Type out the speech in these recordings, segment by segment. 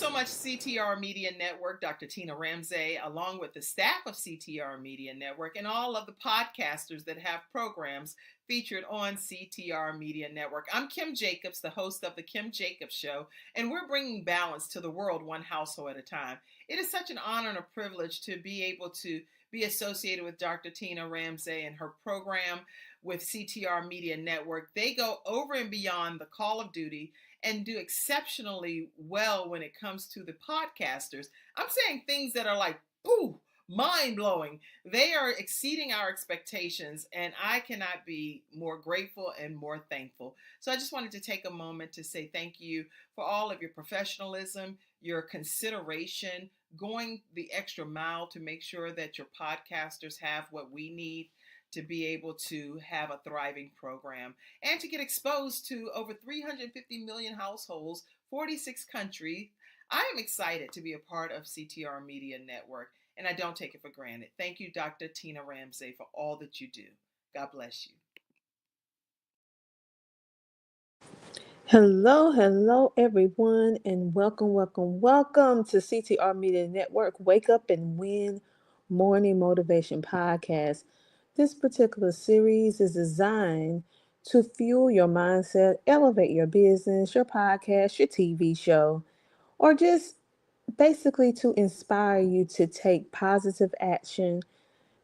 so much, CTR Media Network, Dr. Tina Ramsey, along with the staff of CTR Media Network and all of the podcasters that have programs featured on CTR Media Network. I'm Kim Jacobs, the host of The Kim Jacobs Show, and we're bringing balance to the world one household at a time. It is such an honor and a privilege to be able to be associated with Dr. Tina Ramsey and her program with CTR Media Network. They go over and beyond the call of duty and do exceptionally well when it comes to the podcasters. I'm saying things that are like, ooh, mind-blowing. They are exceeding our expectations, and I cannot be more grateful and more thankful. So I just wanted to take a moment to say thank you for all of your professionalism, your consideration, going the extra mile to make sure that your podcasters have what we need to be able to have a thriving program and to get exposed to over 350 million households, 46 countries. I am excited to be a part of CTR Media Network, and I don't take it for granted. Thank you, Dr. Tina Ramsey, for all that you do. God bless you. Hello, everyone, and welcome to CTR Media Network Wake Up and Win Morning Motivation Podcast. This particular series is designed to fuel your mindset, elevate your business, your podcast, your TV show, or just basically to inspire you to take positive action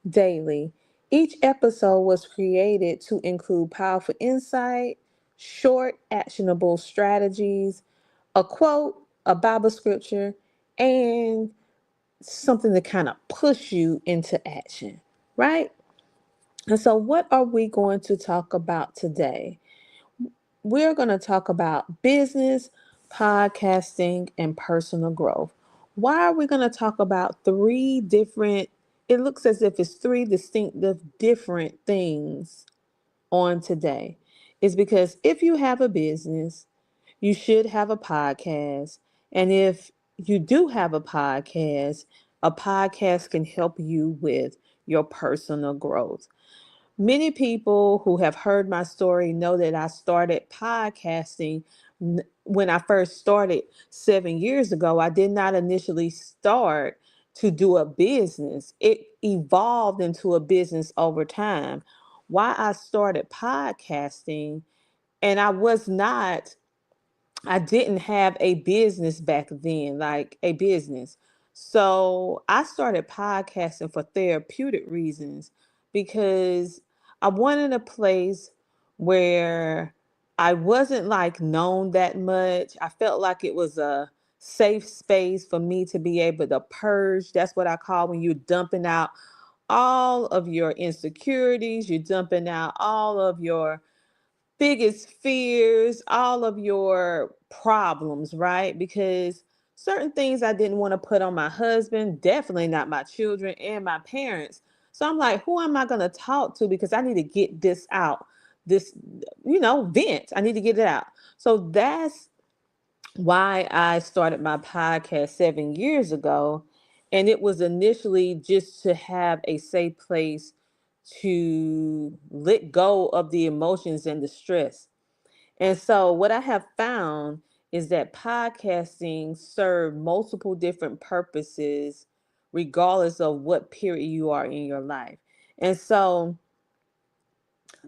daily. Each episode was created to include powerful insight, short, actionable strategies, a quote, a Bible scripture, and something to kind of push you into action, right? And so, what are we going to talk about today? We're going to talk about business, podcasting, and personal growth. Why are we going to talk about it looks as if it's three distinctive different things on today? Is because if you have a business, you should have a podcast. And if you do have a podcast can help you with your personal growth. Many people who have heard my story know that I started podcasting when I first started 7 years ago. I did not initially start to do a business, it evolved into a business over time. Why I started podcasting, and I didn't have a business back then, like a business. So I started podcasting for therapeutic reasons because I wanted a place where I wasn't like known that much. I felt like it was a safe space for me to be able to purge. That's what I call when you're dumping out all of your insecurities, you're dumping out all of your biggest fears, all of your problems, right? Because certain things I didn't want to put on my husband, definitely not my children and my parents. So I'm like, who am I going to talk to? Because I need to get this out, this, vent. I need to get it out. So that's why I started my podcast 7 years ago. And it was initially just to have a safe place to let go of the emotions and the stress. And so what I have found is that podcasting serve multiple different purposes regardless of what period you are in your life. And so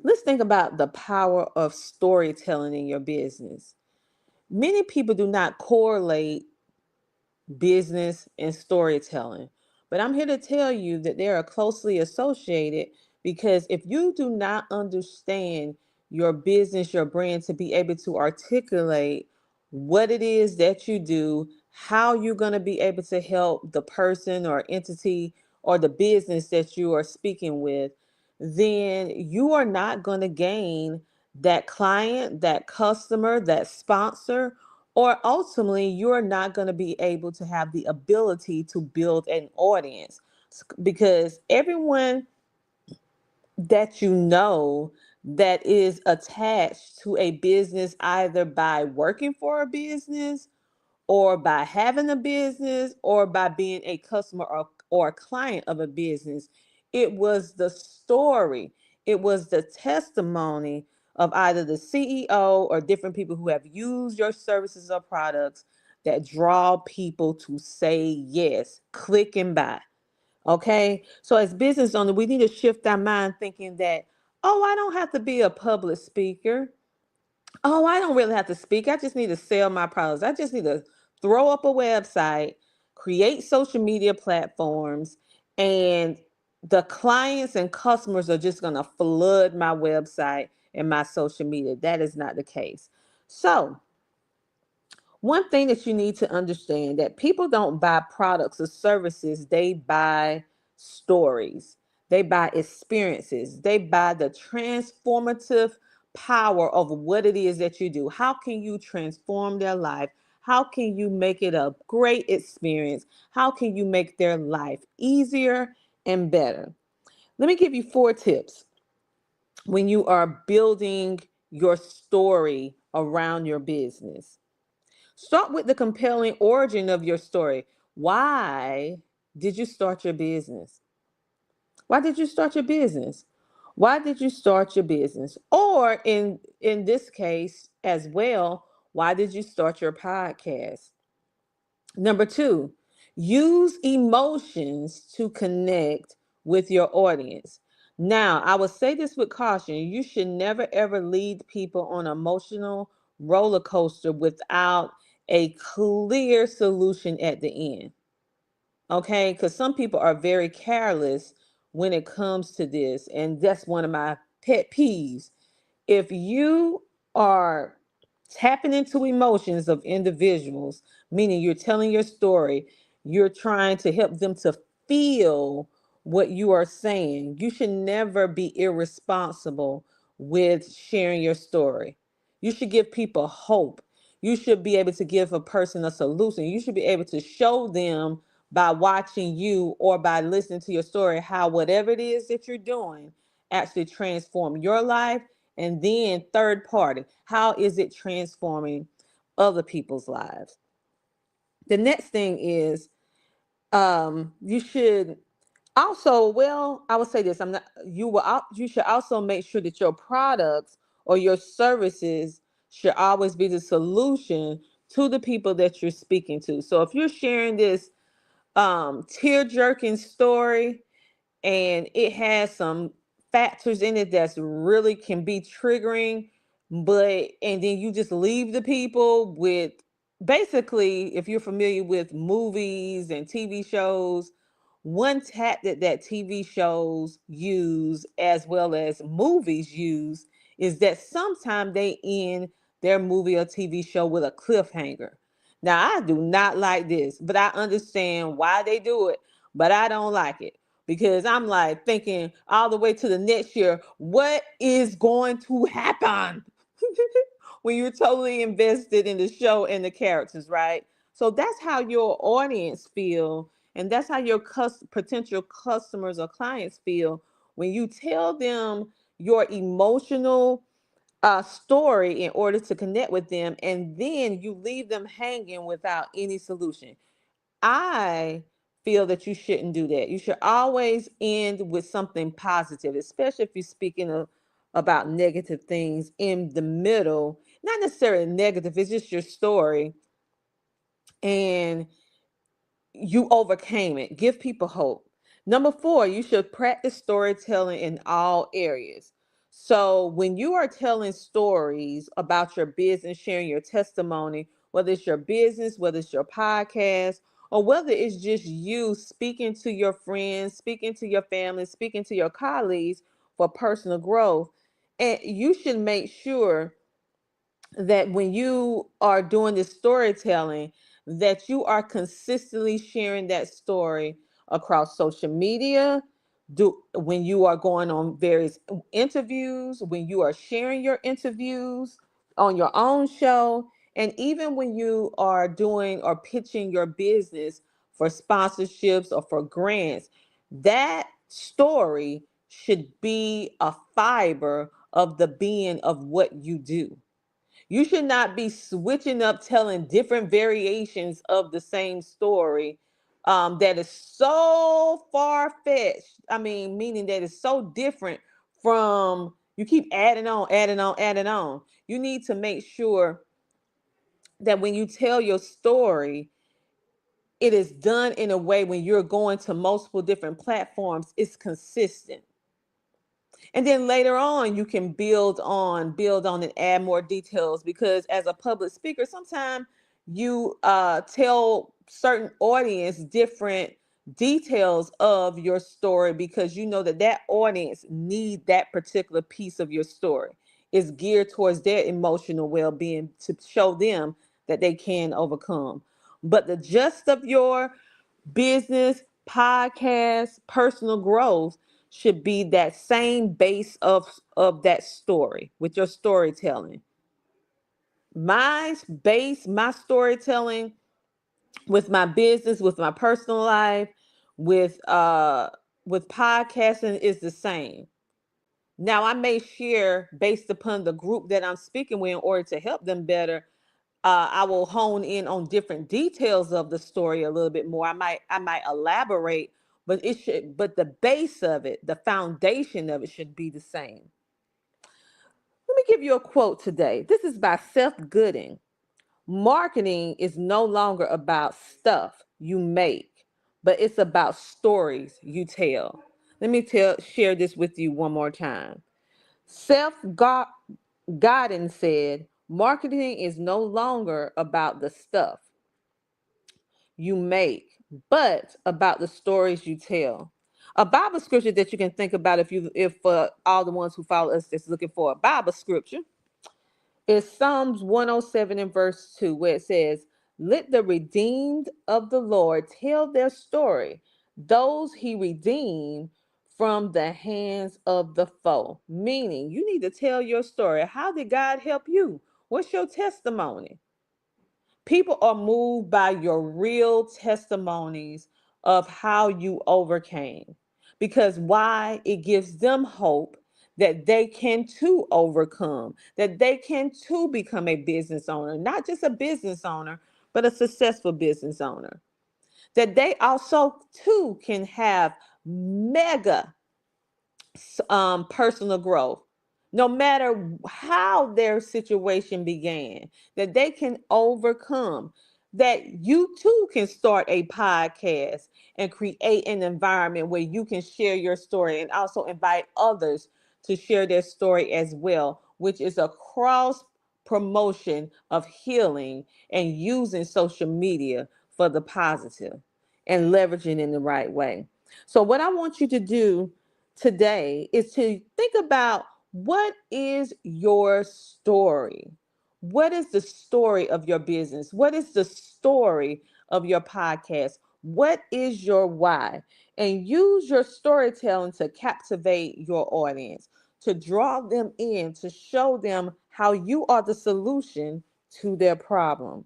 let's think about the power of storytelling in your business. Many people do not correlate business and storytelling. But I'm here to tell you that they are closely associated because if you do not understand your business, your brand, to be able to articulate what it is that you do, how you're going to be able to help the person or entity or the business that you are speaking with, then you are not going to gain that client, that customer, that sponsor, or ultimately you're not going to be able to have the ability to build an audience because everyone that you know that is attached to a business either by working for a business or by having a business or by being a customer or a client of a business. It was the story, it was the testimony of either the CEO or different people who have used your services or products that draw people to say yes, click and buy. Okay. So as business owner, we need to shift our mind thinking that, oh, I don't have to be a public speaker. Oh, I don't really have to speak. I just need to sell my products. I just need to throw up a website, create social media platforms, and the clients and customers are just going to flood my website and my social media. That is not the case. So, one thing that you need to understand that people don't buy products or services, they buy stories. They buy experiences. They buy the transformative power of what it is that you do. How can you transform their life? How can you make it a great experience? How can you make their life easier and better? Let me give you 4 tips when you are building your story around your business. Start with the compelling origin of your story. Why did you start your business? Why did you start your business? Why did you start your business? Or in this case as well, why did you start your podcast? Number 2, use emotions to connect with your audience. Now, I will say this with caution. You should never ever lead people on an emotional roller coaster without a clear solution at the end. Okay? Because some people are very careless when it comes to this. And that's one of my pet peeves. If you are tapping into emotions of individuals, meaning you're telling your story, you're trying to help them to feel what you are saying, you should never be irresponsible with sharing your story. You should give people hope. You should be able to give a person a solution. You should be able to show them by watching you or by listening to your story how whatever it is that you're doing actually transform your life. And then third party, how is it transforming other people's lives? The next thing is you should also, well, I would say this, I'm not you will you should also make sure that your products or your services should always be the solution to the people that you're speaking to. So if you're sharing this tear jerking story and it has some factors in it that's really can be triggering, but and then you just leave the people with, basically, if you're familiar with movies and TV shows, one tactic that TV shows use as well as movies use is that sometimes they end their movie or TV show with a cliffhanger. Now, I do not like this, but I understand why they do it, but I don't like it because I'm like thinking all the way to the next year, what is going to happen when you're totally invested in the show and the characters, right? So that's how your audience feel, and that's how your potential customers or clients feel when you tell them your emotional story in order to connect with them, and then you leave them hanging without any solution. I feel that you shouldn't do that. You should always end with something positive, especially if you're speaking about negative things in the middle. Not necessarily negative, it's just your story. And you overcame it. Give people hope. Number 4, you should practice storytelling in all areas. So when you are telling stories about your business, sharing your testimony, whether it's your business, whether it's your podcast, or whether it's just you speaking to your friends, speaking to your family, speaking to your colleagues for personal growth, and you should make sure that when you are doing this storytelling, that you are consistently sharing that story across social media, do when you are going on various interviews, when you are sharing your interviews on your own show, and even when you are doing or pitching your business for sponsorships or for grants, that story should be a fiber of the being of what you do. You should not be switching up, telling different variations of the same story that is so far fetched. I mean, meaning that it's so different from, you keep adding on, adding on, adding on. You need to make sure that when you tell your story, it is done in a way when you're going to multiple different platforms, it's consistent. And then later on you can build on and add more details, because as a public speaker sometimes you tell certain audience different details of your story, because you know that that audience need that particular piece of your story. It's geared towards their emotional well-being to show them that they can overcome. But the gist of your business, podcast, personal growth should be that same base of that story with your storytelling. My storytelling with my business, with my personal life, with uh with podcasting is the same. Now I may share based upon the group that I'm speaking with in order to help them better. I will hone in on different details of the story a little bit more. I might elaborate, but the base of it, the foundation of it should be the same. Let me give you a quote today. This is by Seth Godin. Marketing is no longer about stuff you make, but it's about stories you tell. Let me share this with you one more time. Seth Godin said, marketing is no longer about the stuff you make, but about the stories you tell. A Bible scripture that you can think about, if all the ones who follow us that's looking for a Bible scripture, is Psalms 107 and verse 2, where it says, let the redeemed of the Lord tell their story, those he redeemed from the hands of the foe. Meaning, you need to tell your story. How did God help you? What's your testimony? People are moved by your real testimonies of how you overcame. Because why? It gives them hope that they can too overcome, that they can too become a business owner, not just a business owner, but a successful business owner. That they also too can have mega personal growth, no matter how their situation began, that they can overcome, that you too can start a podcast and create an environment where you can share your story and also invite others to share their story as well, which is a cross promotion of healing and using social media for the positive and leveraging in the right way. So, what I want you to do today is to think about, what is your story? What is the story of your business? What is the story of your podcast? What is your why? And use your storytelling to captivate your audience, to draw them in, to show them how you are the solution to their problem.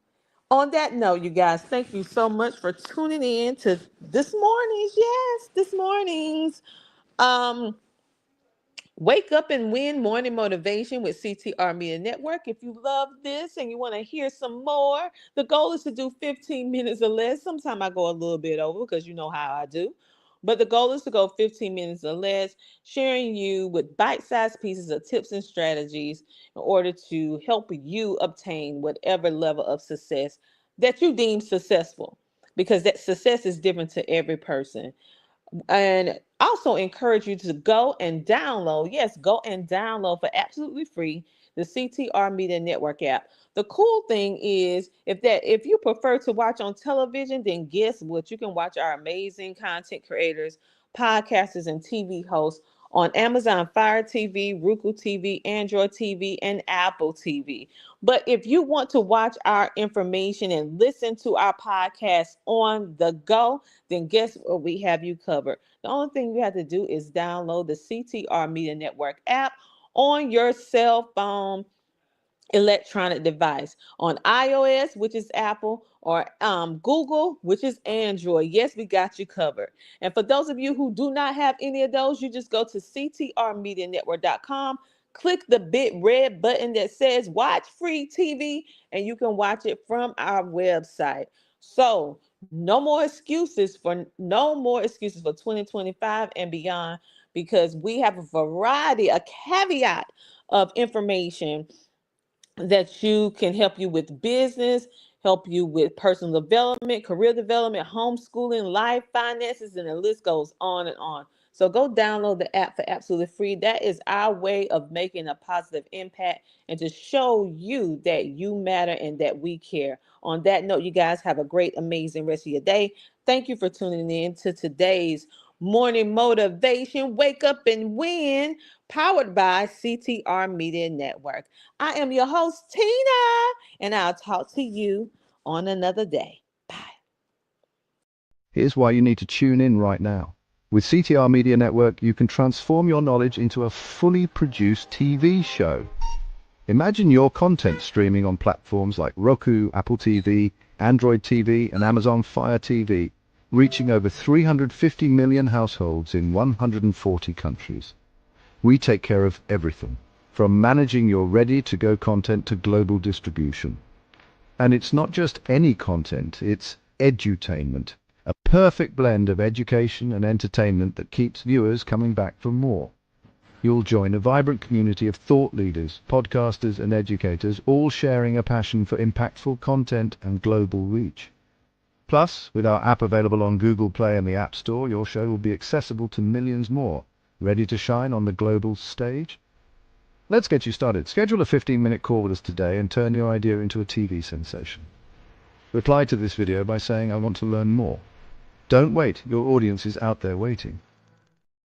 On that note, you guys, thank you so much for tuning in to this morning's um, Wake Up and Win Morning Motivation with CTR Media Network. If you love this and you want to hear some more, the goal is to do 15 minutes or less. Sometimes I go a little bit over because you know how I do. But the goal is to go 15 minutes or less, sharing you with bite-sized pieces of tips and strategies in order to help you obtain whatever level of success that you deem successful. Because that success is different to every person. And also encourage you to go and download, yes, go and download for absolutely free the CTR Media Network app. The cool thing is, if you prefer to watch on television, then guess what? You can watch our amazing content creators, podcasters, and TV hosts on Amazon Fire TV, Roku TV, Android TV, and Apple TV. But if you want to watch our information and listen to our podcast on the go, then guess what? We have you covered. The only thing you have to do is download the CTR Media Network app on your cell phone electronic device, on iOS, which is Apple, or Google, which is Android. Yes, we got you covered. And for those of you who do not have any of those, you just go to ctrmedianetwork.com, click the big red button that says watch free TV, and you can watch it from our website. So no more excuses for 2025 and beyond, because we have a variety, a caveat of information that you can help you with business, help you with personal development, career development, homeschooling, life finances, and the list goes on and on. So go download the app for absolutely free. That is our way of making a positive impact and to show you that you matter and that we care. On that note, you guys have a great, amazing rest of your day. Thank you for tuning in to today's morning motivation. Wake up and win, powered by CTR Media Network. I am your host, Tina, and I'll talk to you on another day. Bye. Here's why you need to tune in right now. With CTR Media Network, you can transform your knowledge into a fully produced TV show. Imagine your content streaming on platforms like Roku, Apple TV, Android TV, and Amazon Fire TV, reaching over 350 million households in 140 countries. We take care of everything, from managing your ready-to-go content to global distribution. And it's not just any content, it's edutainment, a perfect blend of education and entertainment that keeps viewers coming back for more. You'll join a vibrant community of thought leaders, podcasters, and educators, all sharing a passion for impactful content and global reach. Plus, with our app available on Google Play and the App Store, your show will be accessible to millions more, ready to shine on the global stage. Let's get you started. Schedule a 15-minute call with us today and turn your idea into a TV sensation. Reply to this video by saying, "I want to learn more." Don't wait, your audience is out there waiting.